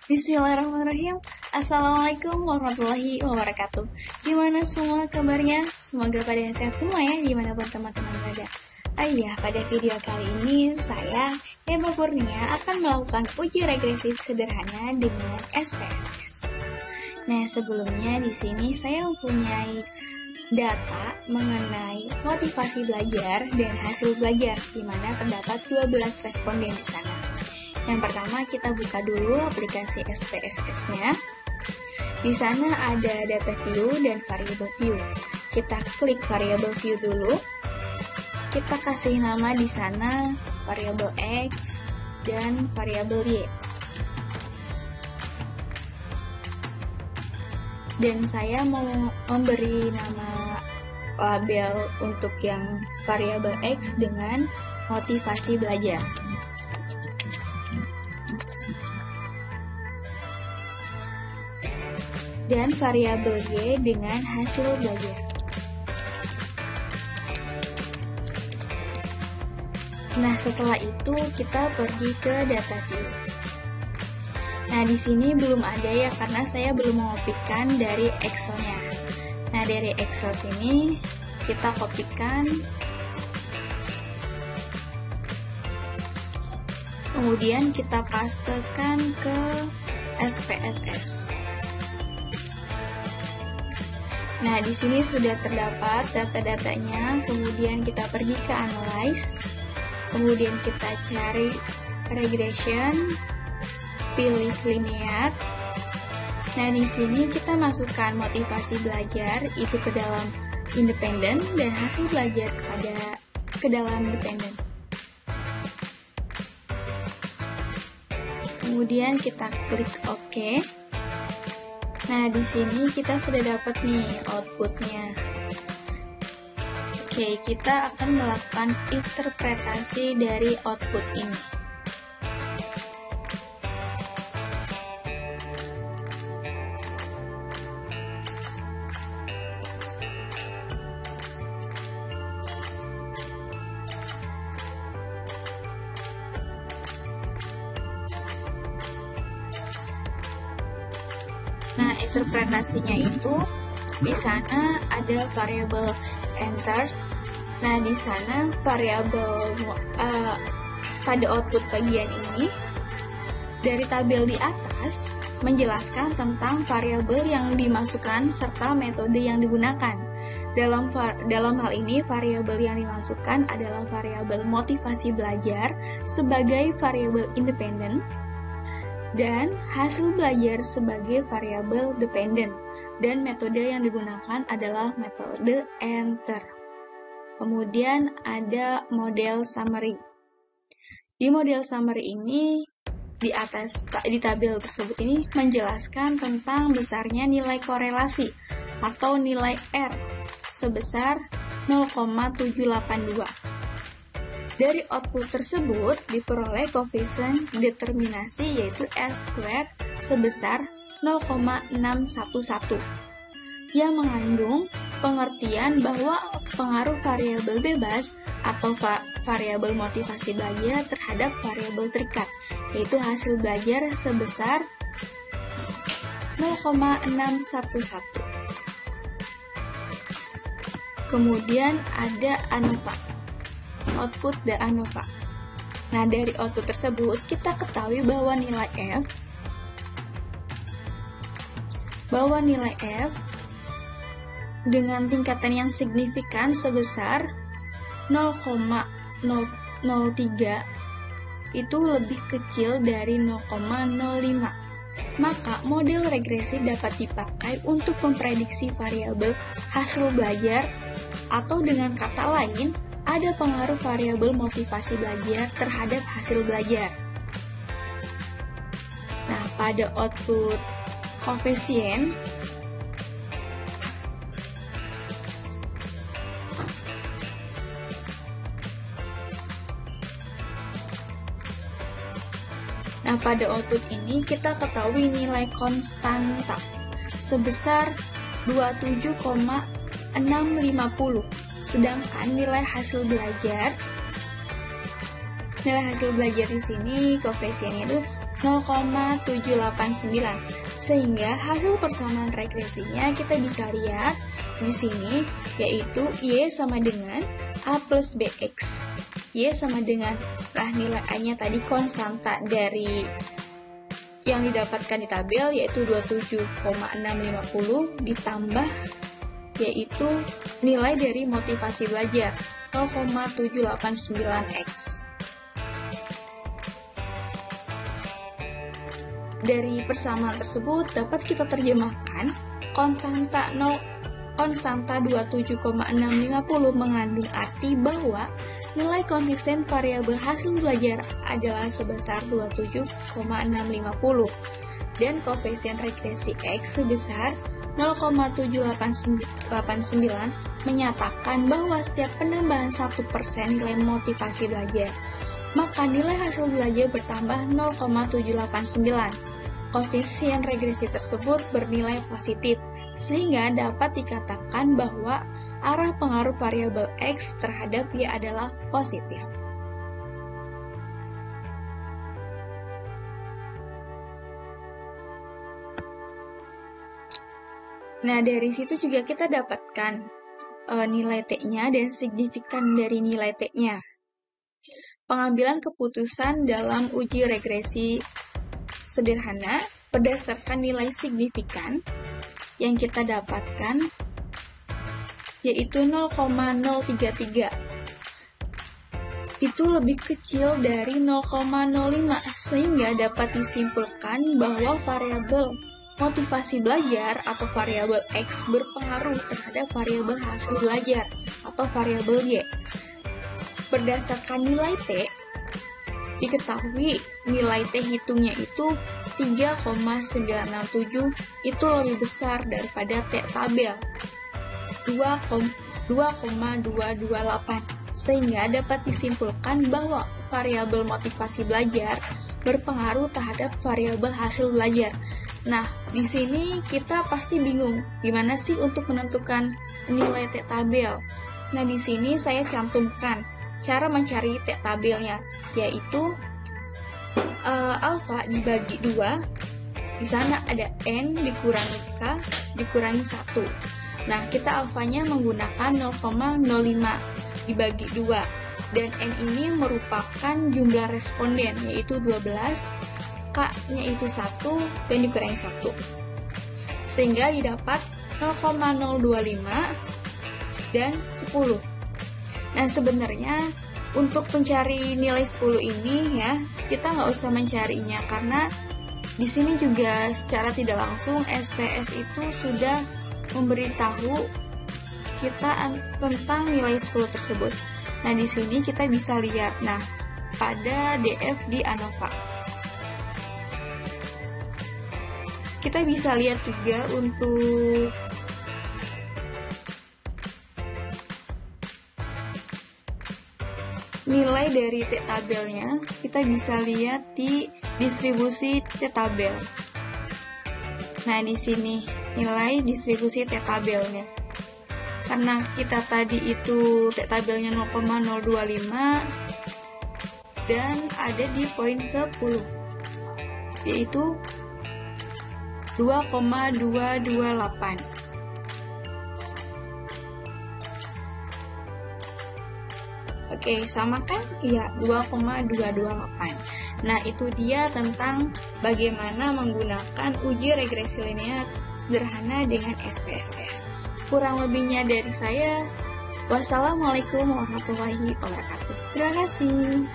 Bismillahirrahmanirrahim. Assalamualaikum warahmatullahi wabarakatuh. Gimana semua kabarnya? Semoga pada sehat semua ya, dimanapun teman-teman berada. Pada video kali ini saya, Eva Kurnia, akan melakukan uji regresi sederhana dengan SPSS. Nah, sebelumnya di sini saya mempunyai data mengenai motivasi belajar dan hasil belajar, di mana terdapat 12 responden di sana. Yang pertama, kita buka dulu aplikasi SPSS-nya. Di sana ada data view dan variable view. Kita klik variable view dulu. Kita kasih nama di sana variable X dan variable Y. Dan saya mau memberi nama label untuk yang variable X dengan motivasi belajar. Dan variabel Y dengan hasil belajar. Nah, setelah itu kita pergi ke data view. Nah, di sini belum ada ya, karena saya belum mengopikan dari Excel-nya. Nah, dari Excel sini kita kopikan. Kemudian kita pastekan ke SPSS. Nah, di sini sudah terdapat data-datanya, kemudian kita pergi ke Analyze, kemudian kita cari Regression, pilih Linear. Nah, di sini kita masukkan motivasi belajar itu ke dalam Independent dan hasil belajar ke dalam Dependent. Kemudian kita klik OK. Nah, di sini kita sudah dapat nih outputnya. Oke, kita akan melakukan interpretasi dari output ini. Nah, interpretasinya itu di sana ada variabel enter. Nah, di sana variabel pada output bagian ini dari tabel di atas menjelaskan tentang variabel yang dimasukkan serta metode yang digunakan. Dalam hal ini, variabel yang dimasukkan adalah variabel motivasi belajar sebagai variabel independen dan hasil belajar sebagai variabel dependent, dan metode yang digunakan adalah metode enter. Kemudian ada model summary. Di model summary ini, di tabel tersebut ini menjelaskan tentang besarnya nilai korelasi atau nilai R sebesar 0,782. Dari output tersebut diperoleh koefisien determinasi yaitu R² sebesar 0,611 yang mengandung pengertian bahwa pengaruh variabel bebas atau variabel motivasi belajar terhadap variabel terikat yaitu hasil belajar sebesar 0,611. Kemudian ada ANOVA. Output the ANOVA. Nah, dari output tersebut kita ketahui bahwa nilai F dengan tingkatan yang signifikan sebesar 0,003 itu lebih kecil dari 0,05. Maka model regresi dapat dipakai untuk memprediksi variabel hasil belajar, atau dengan kata lain ada pengaruh variabel motivasi belajar terhadap hasil belajar. Nah, pada output koefisien ini kita ketahui nilai konstanta sebesar 27,650. Sedangkan nilai hasil belajar di sini koefisiennya itu 0,789. Sehingga hasil persamaan regresinya kita bisa lihat di sini, yaitu Y sama dengan A plus BX. Y sama dengan, nilai A-nya tadi konstanta dari yang didapatkan di tabel, yaitu 27,650 ditambah yaitu nilai dari motivasi belajar 0,789x. Dari persamaan tersebut dapat kita terjemahkan konstanta 27,650 mengandung arti bahwa nilai konsisten variabel hasil belajar adalah sebesar 27,650 dan koefisien regresi X sebesar 0,789 menyatakan bahwa setiap penambahan 1% klaim motivasi belajar, maka nilai hasil belajar bertambah 0,789. Koefisien regresi tersebut bernilai positif, sehingga dapat dikatakan bahwa arah pengaruh variabel X terhadap Y adalah positif. Nah, dari situ juga kita dapatkan nilai T-nya dan signifikan dari nilai T-nya. Pengambilan keputusan dalam uji regresi sederhana berdasarkan nilai signifikan yang kita dapatkan yaitu 0,033. Itu lebih kecil dari 0,05 sehingga dapat disimpulkan bahwa variabel motivasi belajar atau variabel X berpengaruh terhadap variabel hasil belajar atau variabel Y. Berdasarkan nilai T, diketahui nilai T hitungnya itu 3,967 itu lebih besar daripada T tabel 2,228 sehingga dapat disimpulkan bahwa variabel motivasi belajar berpengaruh terhadap variabel hasil belajar. Nah, di sini kita pasti bingung gimana sih untuk menentukan nilai T tabel. Nah, di sini saya cantumkan cara mencari T tabelnya, yaitu alfa dibagi 2, di sana ada N dikurangi K dikurangi 1. Nah, kita alfanya menggunakan 0,05 dibagi 2, dan N ini merupakan jumlah responden, yaitu 12, K-nya itu 1, dan dikurangi 1. Sehingga didapat 0,025 dan 10. Nah, sebenarnya untuk mencari nilai 10 ini ya, kita nggak usah mencarinya karena di sini juga secara tidak langsung SPS itu sudah memberitahu kita tentang nilai 10 tersebut. Nah, di sini kita bisa lihat, nah, pada DF di ANOVA. Kita bisa lihat juga untuk nilai dari T tabelnya, kita bisa lihat di distribusi T tabel. Nah, di sini nilai distribusi T tabelnya. Karena kita tadi itu T tabelnya 0,025 dan ada di poin 10, yaitu 2,228. Oke, sama kan? Iya, 2,228. Nah, itu dia tentang bagaimana menggunakan uji regresi linear sederhana dengan SPSS. Kurang lebihnya dari saya. Wassalamualaikum warahmatullahi wabarakatuh. Terima kasih.